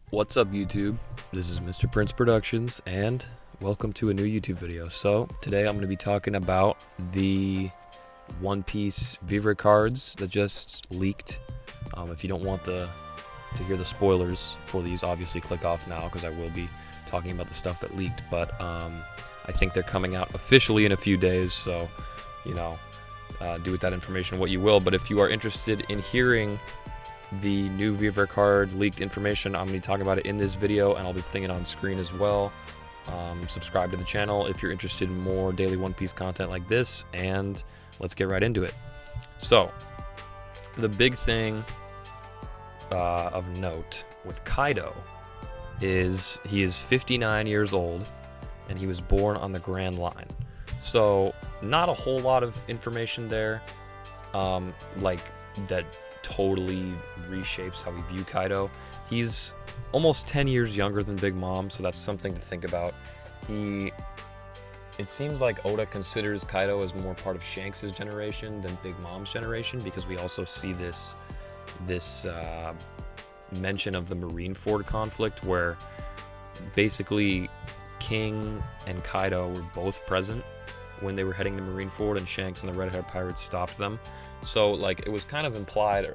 What's up, YouTube? This is Mr. Prince Productions, and welcome to a new YouTube video. So, today I'm going to be talking about the One Piece Vivre cards that just leaked. If you don't want to hear the spoilers for these, obviously click off now, because I will be talking about the stuff that leaked. But I think they're coming out officially in a few days, so, do with that information what you will. But if you are interested in hearing the new Vivre card leaked information, I'm going to be talking about it in this video, and I'll be putting it on screen as well. Subscribe to the channel if you're interested in more daily One Piece content like this, and let's get right into it. So, the big thing of note with Kaido is he is 59 years old, and he was born on the Grand Line. So, not a whole lot of information there, like that totally reshapes how we view Kaido. He's almost 10 years younger than Big Mom, so that's something to think about. It seems like Oda considers Kaido as more part of Shanks' generation than Big Mom's generation, because we also see this mention of the Marineford conflict, where basically King and Kaido were both present when they were heading to Marineford, and Shanks and the Red-Haired Pirates stopped them. So, it was kind of implied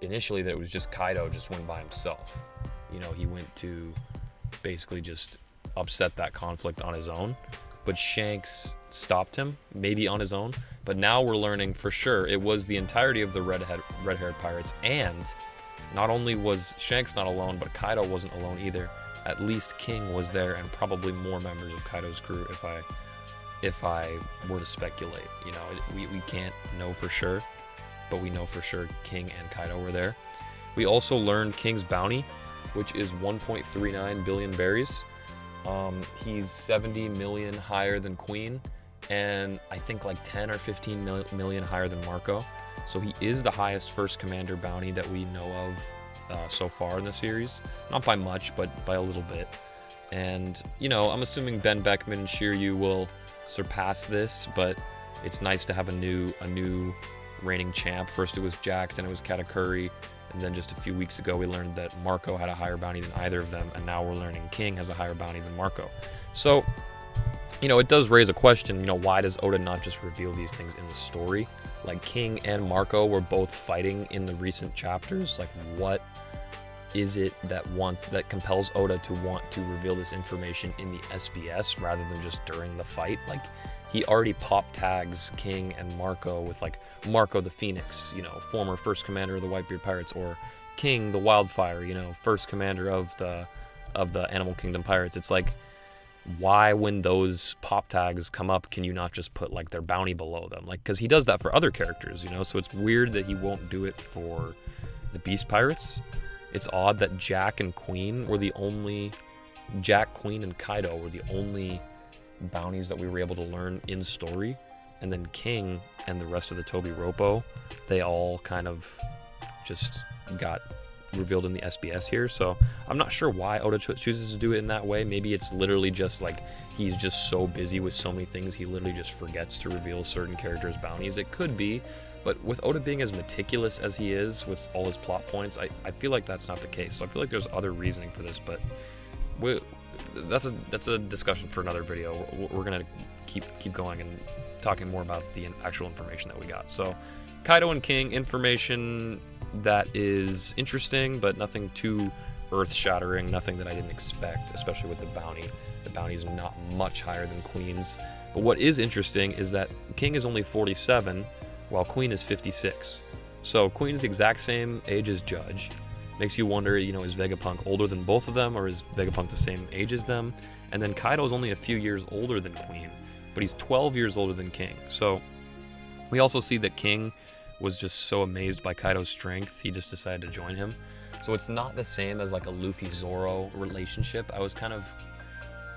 initially that it was just Kaido just went by himself. He went to basically just upset that conflict on his own. But Shanks stopped him, maybe on his own. But now we're learning for sure it was the entirety of the Red-Haired Pirates. And not only was Shanks not alone, but Kaido wasn't alone either. At least King was there, and probably more members of Kaido's crew, if I were to speculate. We can't know for sure, but we know for sure King and Kaido were there. We also learned King's bounty, which is 1.39 billion berries. He's 70 million higher than Queen, and I think 10 or 15 million higher than Marco. So he is the highest first commander bounty that we know of so far in the series. Not by much, but by a little bit. And, I'm assuming Ben Beckman and Shiryu will surpass this, but it's nice to have a new reigning champ. First it was Jack, then it was Katakuri, and then just a few weeks ago we learned that Marco had a higher bounty than either of them, and now we're learning King has a higher bounty than Marco. So, it does raise a question, why does Oda not just reveal these things in the story? King and Marco were both fighting in the recent chapters. What is it that compels Oda to want to reveal this information in the SBS rather than just during the fight? He already pop tags King and Marco with Marco the Phoenix, former first commander of the Whitebeard Pirates, or King the Wildfire, first commander of the Animal Kingdom Pirates. It's why, when those pop tags come up, can you not just put their bounty below them? Because he does that for other characters, so it's weird that he won't do it for the Beast Pirates. It's odd that Jack, Queen, and Kaido were the only bounties that we were able to learn in story, and then King and the rest of the Toby Roppo, they all kind of just got revealed in the SBS here. So I'm not sure why Oda chooses to do it in that way. Maybe it's literally just he's just so busy with so many things, he literally just forgets to reveal certain characters' bounties. It could be, but with Oda being as meticulous as he is with all his plot points, I feel like that's not the case. So I feel like there's other reasoning for this, but that's a discussion for another video. We're gonna keep going and talking more about the actual information that we got. So, Kaido and King, information that is interesting, but nothing too earth-shattering, nothing that I didn't expect, especially with the bounty. The bounty is not much higher than Queen's. But what is interesting is that King is only 47, while Queen is 56. So Queen is the exact same age as Judge. Makes you wonder, is Vegapunk older than both of them, or is Vegapunk the same age as them? And then Kaido is only a few years older than Queen, but he's 12 years older than King. So we also see that King was just so amazed by Kaido's strength, he just decided to join him. So it's not the same as a Luffy-Zoro relationship. I was kind of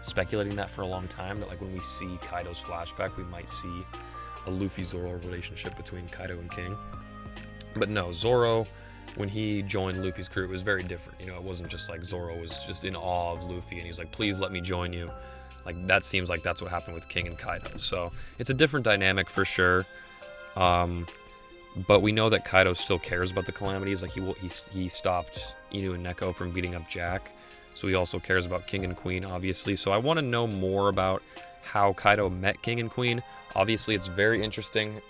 speculating that for a long time, that when we see Kaido's flashback, we might see a Luffy-Zoro relationship between Kaido and King. But no, Zoro, when he joined Luffy's crew, it was very different. It wasn't just Zoro was just in awe of Luffy, and he's please let me join you. That seems like that's what happened with King and Kaido. So it's a different dynamic for sure. But we know that Kaido still cares about the calamities. He stopped, Inu and Neko from beating up Jack. So he also cares about King and Queen, obviously. So I want to know more about how Kaido met King and Queen. Obviously, it's very interesting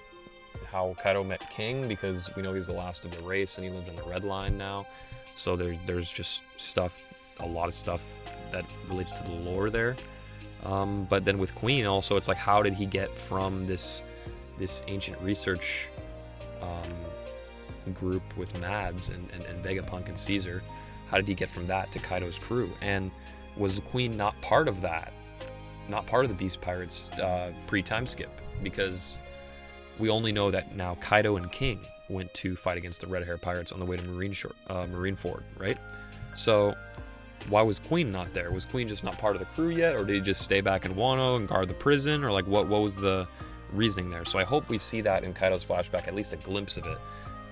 how Kaido met King, because we know he's the last of the race and he lived in the Red Line now. So there's just a lot of stuff that relates to the lore there. But then with Queen also, it's like, how did he get from this ancient research group with Mads and Vegapunk and Caesar? How did he get from that to Kaido's crew? And was the Queen not part of that? Not part of the Beast Pirates pre-time skip? Because we only know that now Kaido and King went to fight against the Red Hair Pirates on the way to Marineford, right? So why was Queen not there? Was Queen just not part of the crew yet? Or did he just stay back in Wano and guard the prison? Or like what was the reasoning there? So I hope we see that in Kaido's flashback, at least a glimpse of it.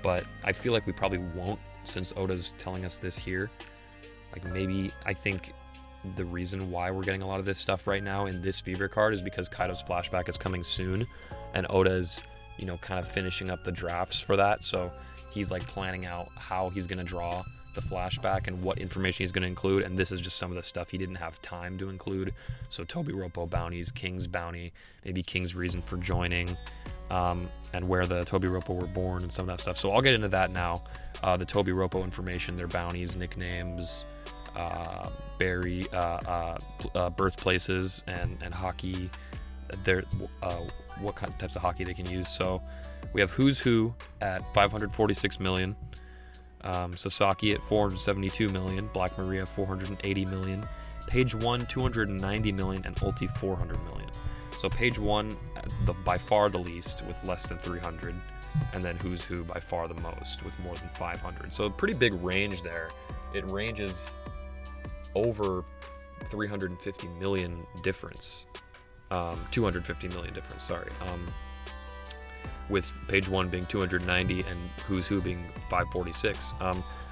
But I feel like we probably won't, since Oda's telling us this here. Like, maybe, I think the reason why we're getting a lot of this stuff right now in this Vivre card is because Kaido's flashback is coming soon, and Oda's, you know, kind of finishing up the drafts for that. So he's like planning out how he's going to draw the flashback and what information he's going to include, and this is just some of the stuff he didn't have time to include. So Tobiropo bounties, King's bounty, maybe King's reason for joining, and where the Tobiropo were born and some of that stuff. So I'll get into that now. The Tobiropo information, their bounties, nicknames, birthplaces, and hockey, their what kind of types of hockey they can use. So we have Who's Who at 546 million, Sasaki at 472 million, Black Maria 480 million, Page 1 290 million, and Ulti 400 million. So Page 1 by far the least with less than 300, and then Who's Who by far the most with more than 500. So a pretty big range there. It ranges over 350 million difference, 250 million difference, sorry, with Page 1 being 290 and Who's Who being 546.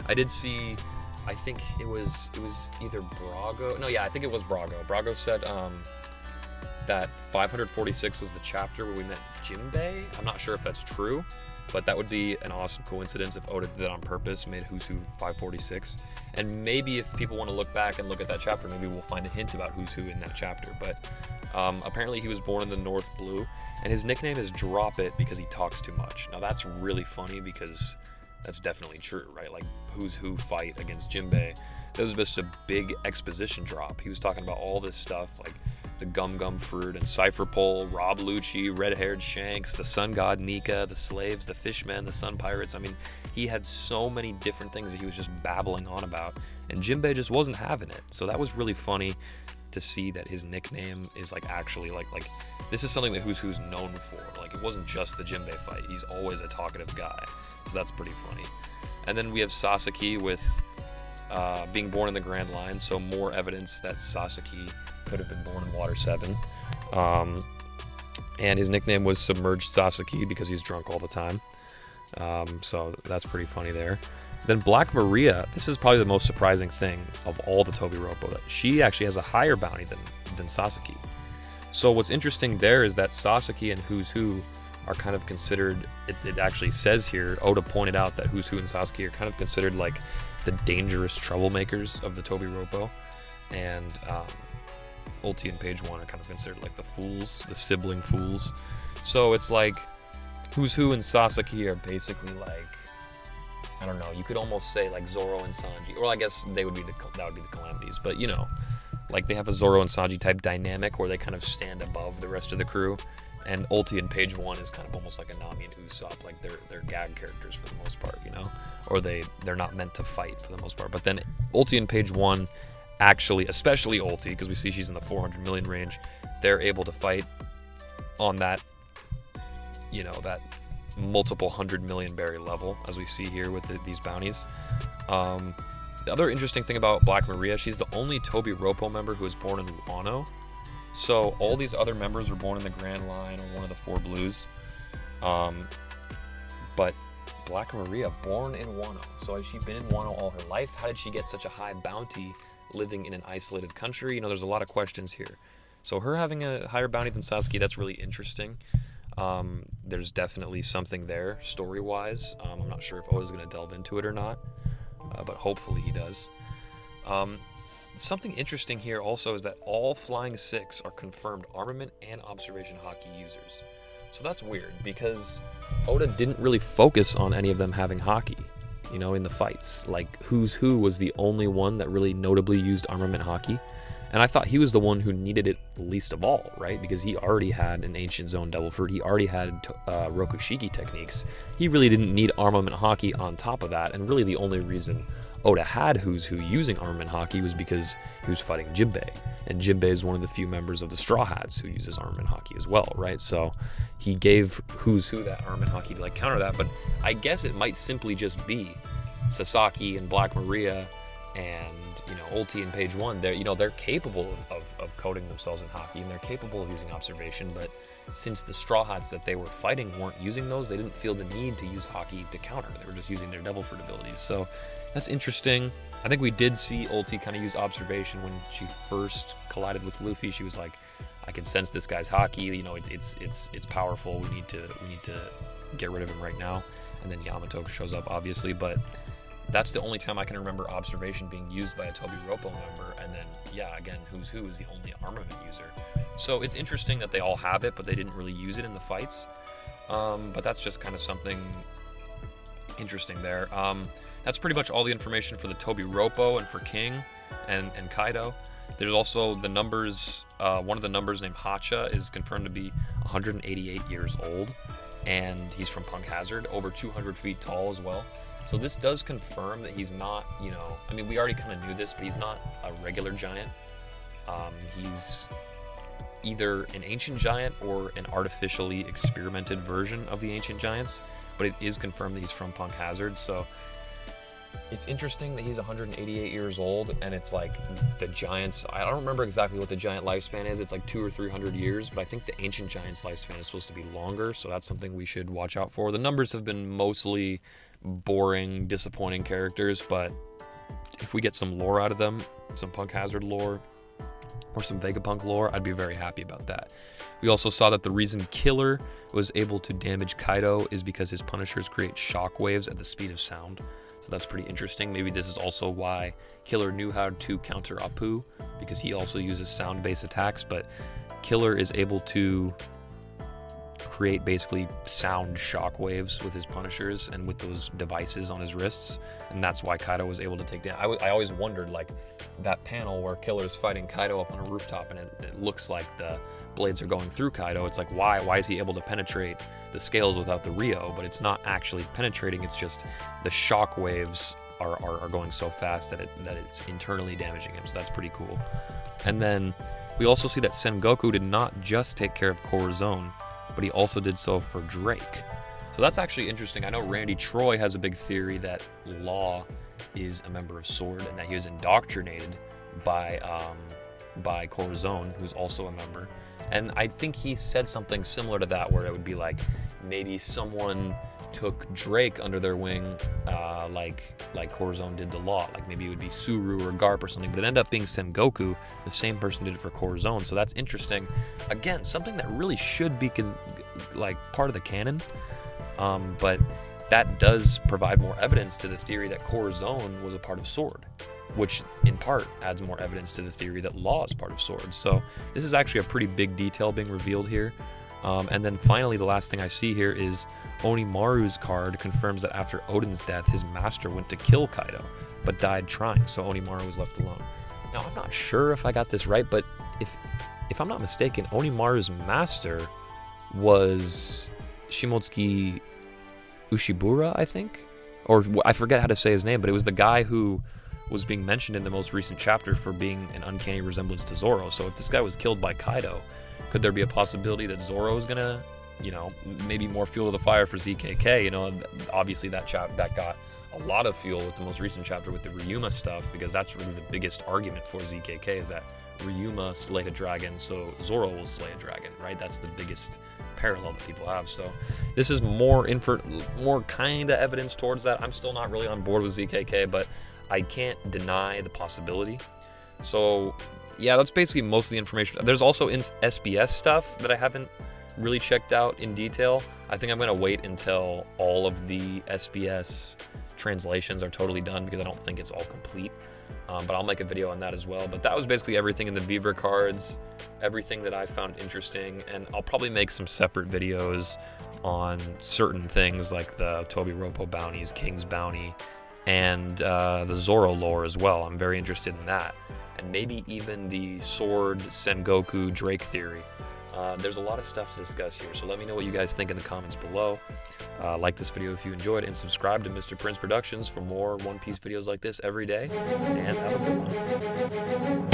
I did see, I think it was either Brago, no, yeah, I think it was Brago. Brago said that 546 was the chapter where we met Jinbei. I'm not sure if that's true, but that would be an awesome coincidence if Oda did that on purpose, made Who's Who 546. And maybe if people want to look back and look at that chapter, maybe we'll find a hint about Who's Who in that chapter. But apparently he was born in the North Blue, and his nickname is Drop It because he talks too much. Now that's really funny because that's definitely true, right? Like Who's Who fight against Jinbei, that was just a big exposition drop. He was talking about all this stuff, like the Gum Fruit and Cypher Pole, Rob Lucci, Red-Haired Shanks, the Sun God Nika, the slaves, the fishmen, the Sun Pirates. I mean, he had so many different things that he was just babbling on about, and Jinbei just wasn't having it. So that was really funny to see that his nickname is like actually like this is something that Who's Who's known for. Like, it wasn't just the Jinbei fight. He's always a talkative guy. So that's pretty funny. And then we have Sasaki with being born in the Grand Line, so more evidence that Sasaki could have been born in Water 7. And his nickname was Submerged Sasaki because he's drunk all the time. So that's pretty funny there. Then Black Maria, this is probably the most surprising thing of all the Tobiropo, that she actually has a higher bounty than Sasaki. So what's interesting there is that Sasaki and Who's Who are kind of considered, it actually says here, Oda pointed out that Who's Who and Sasaki are kind of considered like the dangerous troublemakers of the Tobiropo, and Ulti and Page 1 are kind of considered like the fools, the sibling fools. So it's like Who's Who and Sasaki are basically like, I don't know, you could almost say like Zoro and Sanji, or I guess that would be the Calamities, but you know, like they have a Zoro and Sanji type dynamic where they kind of stand above the rest of the crew. And Ulti and Page 1 is kind of almost like a Nami and Usopp, like they're gag characters for the most part, you know? Or they're not meant to fight for the most part. But then Ulti and Page 1 actually, especially Ulti, because we see she's in the 400 million range, they're able to fight on that, you know, that multiple 100 million berry level, as we see here with these bounties. The other interesting thing about Black Maria, she's the only Tobiropo member who was born in Wano. So all these other members were born in the Grand Line or one of the Four Blues. But Black Maria, born in Wano. So has she been in Wano all her life? How did she get such a high bounty living in an isolated country? You know, there's a lot of questions here. So her having a higher bounty than Sasuke, that's really interesting. There's definitely something there story-wise. I'm not sure if Oda's going to delve into it or not. but hopefully he does. Something interesting here also is that all Flying 6 are confirmed armament and observation hockey users. So that's weird, because Oda didn't really focus on any of them having hockey, in the fights. Like, Who's Who was the only one that really notably used armament hockey. And I thought he was the one who needed it least of all, right? Because he already had an Ancient Zone Doubleford. He already had Rokushiki techniques. He really didn't need armament hockey on top of that. And really the only reason Oda had Who's Who using armament hockey was because he was fighting Jinbei. And Jinbei is one of the few members of the Straw Hats who uses armament hockey as well, right? So he gave Who's Who that armament hockey to counter that. But I guess it might simply just be Sasaki and Black Maria and Ulti and Page 1, they're capable of coding themselves in hockey, and they're capable of using observation, but since the Straw Hats that they were fighting weren't using those, they didn't feel the need to use hockey to counter. They were just using their Doubleford abilities. So that's interesting. I think we did see Ulti kind of use observation when she first collided with Luffy. She was like, I can sense this guy's hockey, it's powerful. We need to get rid of him right now. And then Yamato shows up, obviously, but that's the only time I can remember observation being used by a Toby Roppo member. And then, again, Who's Who is the only armament user. So it's interesting that they all have it, but they didn't really use it in the fights. But that's just kind of something interesting there. That's pretty much all the information for the Toby Roppo and for King and Kaido. There's also the numbers. One of the numbers named Hacha is confirmed to be 188 years old. And he's from Punk Hazard, over 200 feet tall as well. So this does confirm that he's not, we already kind of knew this, but he's not a regular giant. He's either an ancient giant or an artificially experimented version of the ancient giants, but it is confirmed that he's from Punk Hazard. So it's interesting that he's 188 years old, and it's like the giants, I don't remember exactly what the giant lifespan is. It's like 200 or 300 years, but I think the ancient giant's lifespan is supposed to be longer, so that's something we should watch out for. The numbers have been mostly boring, disappointing characters, but if we get some lore out of them, some Punk Hazard lore or some Vegapunk lore, I'd be very happy about that. We also saw that the reason Killer was able to damage Kaido is because his Punishers create shockwaves at the speed of sound. So that's pretty interesting. Maybe this is also why Killer knew how to counter Apu, because he also uses sound-based attacks, but Killer is able to create basically sound shockwaves with his Punishers and with those devices on his wrists, and that's why Kaido was able to take down. I always wondered, like, that panel where Killer's fighting Kaido up on a rooftop and it looks like the blades are going through Kaido. It's like, why is he able to penetrate the scales without the Rio? But it's not actually penetrating, it's just the shockwaves are going so fast that it's internally damaging him. So that's pretty cool. And then we also see that Sengoku did not just take care of Corazon, but he also did so for Drake. So that's actually interesting. I know Randy Troy has a big theory that Law is a member of Sword and that he was indoctrinated by Corazon, who's also a member. And I think he said something similar to that, where it would be like maybe someone took Drake under their wing, like Corazon did to Law. Like maybe it would be Suru or Garp or something, but it ended up being Sengoku. The same person did it for Corazon, so that's interesting. Again, something that really should be part of the canon, but that does provide more evidence to the theory that Corazon was a part of Sword, which in part adds more evidence to the theory that Law is part of Sword. So this is actually a pretty big detail being revealed here. And then finally, the last thing I see here is Onimaru's card confirms that after Odin's death, his master went to kill Kaido, but died trying, so Onimaru was left alone. Now, I'm not sure if I got this right, but if I'm not mistaken, Onimaru's master was Shimotsuki Ushibura, I think? Or I forget how to say his name, but it was the guy who was being mentioned in the most recent chapter for being an uncanny resemblance to Zoro. So if this guy was killed by Kaido, could there be a possibility that Zoro is gonna, maybe more fuel to the fire for ZKK? Obviously that got a lot of fuel with the most recent chapter with the Ryuma stuff, because that's really the biggest argument for ZKK, is that Ryuma slayed a dragon, so Zoro will slay a dragon, right? That's the biggest parallel that people have. So this is more kind of evidence towards that. I'm still not really on board with ZKK, but I can't deny the possibility. So yeah, that's basically most of the information. There's also SBS stuff that I haven't really checked out in detail. I think I'm going to wait until all of the SBS translations are totally done because I don't think it's all complete. But I'll make a video on that as well. But that was basically everything in the Vivre cards, everything that I found interesting, and I'll probably make some separate videos on certain things like the Tobi Roppo bounties, King's bounty, and the Zoro lore as well. I'm very interested in that, and maybe even the Sword Sengoku Drake theory. There's a lot of stuff to discuss here, so let me know what you guys think in the comments below. Like this video if you enjoyed, and subscribe to Mr. Prince Productions for more One Piece videos like this every day, and have a good one.